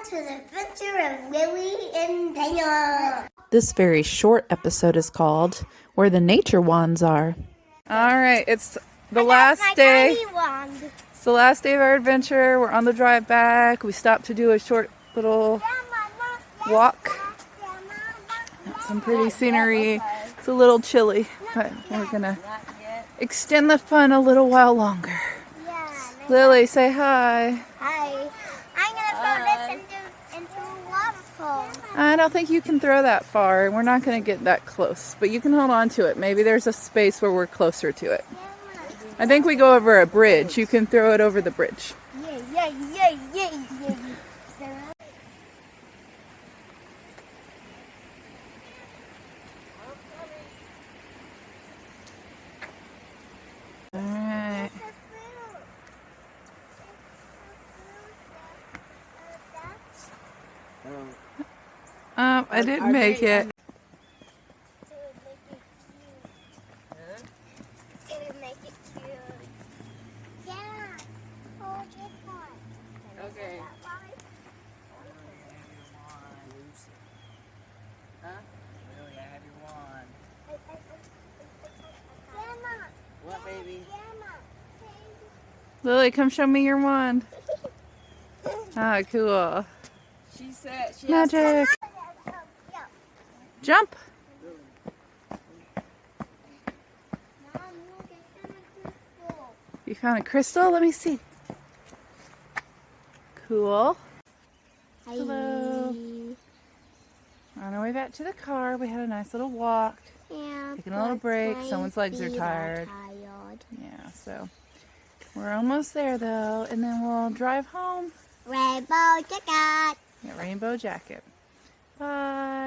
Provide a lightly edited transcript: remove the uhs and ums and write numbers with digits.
to the adventure of Lily and Dana. This very short episode is called Where the Nature Wands Are. All right, it's the last day. It's the last day of our adventure. We're on the drive back. We stopped to do a short little walk. Some pretty scenery. It's a little chilly, but we're gonna extend the fun a little while longer. Lily, say hi. Hi. I'm going to throw this into a waterfall. I don't think you can throw that far. We're not going to get that close, but you can hold on to it. Maybe there's a space where we're closer to it. I think we go over a bridge. You can throw it over the bridge. Yeah. All right. I didn't make it. Okay. What, baby? Lily, come show me your wand. Ah, cool. She said she Magic. Jump. You found a crystal? Let me see. Cool. Hello. On our way back to the car, we had a nice little walk. Yeah, Taking a little break. Someone's legs are tired. Yeah, so we're almost there though, and then we'll drive home. Rainbow jacket. Yeah, rainbow jacket. Bye.